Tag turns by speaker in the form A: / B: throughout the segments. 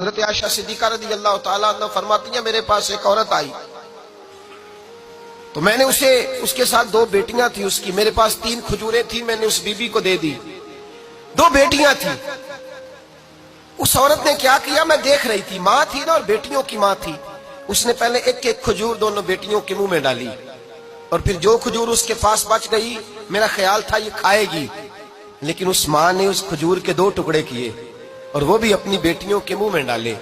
A: حضرت عائشہ صدیقہ رضی اللہ تعالیٰ عنہ فرماتی ہیں میرے پاس ایک عورت آئی تو میں نے اس کے ساتھ 2 بیٹیاں تھی اس کی، میرے پاس 3 کھجوریں تھی، میں نے اس بی بی کو دے دی، 2 بیٹیاں تھی۔ اس عورت نے کیا کیا، میں دیکھ رہی تھی، ماں تھی نا اور بیٹیوں کی ماں تھی، اس نے پہلے ایک ایک کھجور دونوں بیٹیوں کے منہ میں ڈالی اور پھر جو کھجور اس کے پاس بچ گئی میرا خیال تھا یہ کھائے گی، لیکن اس ماں نے اس کھجور کے 2 ٹکڑے کیے اور وہ بھی اپنی بیٹیوں کے منہ میں ڈالے۔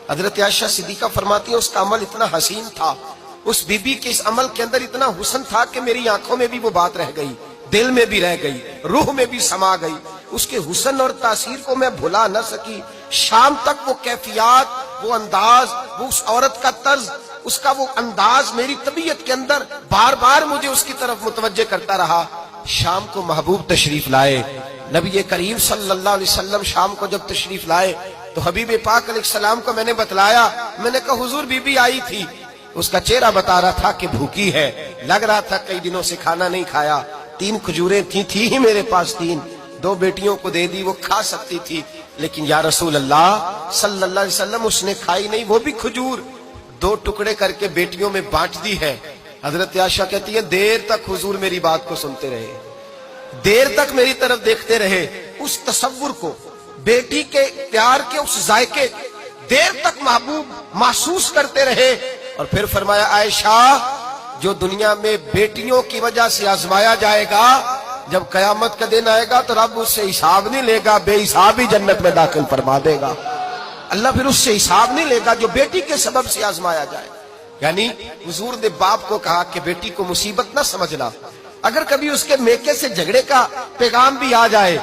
A: حضرت عائشہ صدیقہ فرماتی ہیں اس کا عمل اتنا حسین تھا، اس بی بی کے اس عمل کے اندر اتنا حسن تھا کہ میری آنکھوں میں بھی وہ بات رہ گئی، دل میں بھی رہ گئی، روح میں بھی سما گئی، اس کے حسن اور تاثیر کو میں بھلا نہ سکی۔ شام تک وہ کیفیات، وہ انداز، وہ اس عورت کا طرز، اس کا وہ انداز میری طبیعت کے اندر بار بار مجھے اس کی طرف متوجہ کرتا رہا۔ شام کو محبوب تشریف لائے، نبی کریم صلی اللہ علیہ وسلم شام کو جب تشریف لائے تو حبیب پاک علیہ السلام کو میں نے بتلایا، میں نے کہا حضور بی بی آئی تھی، اس کا چہرہ بتا رہا تھا کہ بھوکی ہے، لگ رہا تھا کئی دنوں سے کھانا نہیں کھایا، 3 کھجوریں تھی ہی میرے پاس 3، 2 بیٹیوں کو دے دی، وہ کھا سکتی تھی، لیکن یا رسول اللہ صلی اللہ علیہ وسلم اس نے کھائی نہیں، وہ بھی کھجور 2 ٹکڑے کر کے بیٹیوں میں بانٹ دی ہے۔ حضرت عائشہ کہتی ہے دیر تک حضور میری بات کو سنتے رہے، دیر تک میری طرف دیکھتے رہے، اس تصور کو، بیٹی کے پیار کے اس ذائقے دیر تک محبوب محسوس کرتے رہے، اور پھر فرمایا عائشہ جو دنیا میں بیٹیوں کی وجہ سے آزمایا جائے گا، جب قیامت کا دن آئے گا تو رب اس سے حساب نہیں لے گا، بے حساب ہی جنت میں داخل فرما دے گا۔ اللہ پھر اس سے حساب نہیں لے گا جو بیٹی کے سبب سے آزمایا جائے۔ یعنی حضور نے باپ کو کہا کہ بیٹی کو مصیبت نہ سمجھنا، اگر کبھی اس کے میکے سے جھگڑے کا پیغام بھی آ جائے،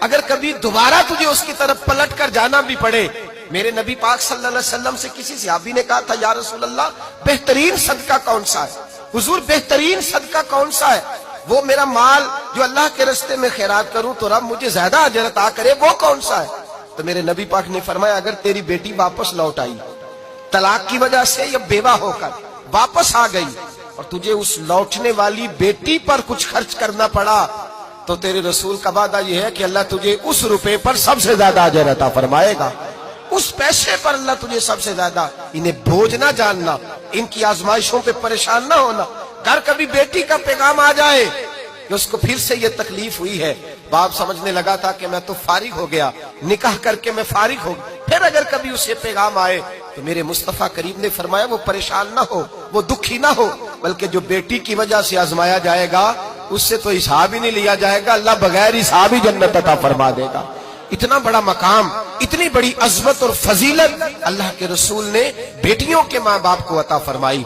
A: اگر کبھی دوبارہ تجھے اس کی طرف پلٹ کر جانا بھی پڑے، میرے نبی پاک صلی اللہ علیہ وسلم سے کسی صحابی نے کہا تھا یا رسول اللہ بہترین صدقہ کون سا ہے؟ حضور بہترین صدقہ کون سا ہے؟ وہ میرا مال جو اللہ کے راستے میں خیرات کروں تو رب مجھے زیادہ اجر عطا کرے، وہ کون سا ہے؟ تو میرے نبی پاک نے فرمایا اگر تیری بیٹی واپس لوٹ آئی طلاق کی وجہ سے یا بیوہ ہو کر واپس آ گئی اور تجھے اس لوٹنے والی بیٹی پر کچھ خرچ کرنا پڑا تو تیرے رسول کا وعدہ یہ ہے کہ اللہ تجھے اس روپے پر سب سے زیادہ اجر عطا فرمائے گا، اس پیسے پر اللہ تجھے سب سے زیادہ۔ انہیں بوجھ نہ جاننا، ان کی آزمائشوں پہ پریشان نہ ہونا۔ اگر کبھی بیٹی کا پیغام آ جائے کہ اس کو پھر سے یہ تکلیف ہوئی ہے، باپ سمجھنے لگا تھا کہ میں تو فارغ ہو گیا، نکاح کر کے میں فارغ ہو گیا، پھر اگر کبھی اسے پیغام آئے تو میرے مصطفیٰ کریم نے فرمایا وہ پریشان نہ ہو، وہ دکھی نہ ہو، بلکہ جو بیٹی کی وجہ سے آزمایا جائے گا اس سے تو حساب ہی نہیں لیا جائے گا، اللہ بغیر حساب ہی جنت عطا فرما دے گا۔ اتنا بڑا مقام، اتنی بڑی عظمت اور فضیلت اللہ کے رسول نے بیٹیوں کے ماں باپ کو عطا فرمائی۔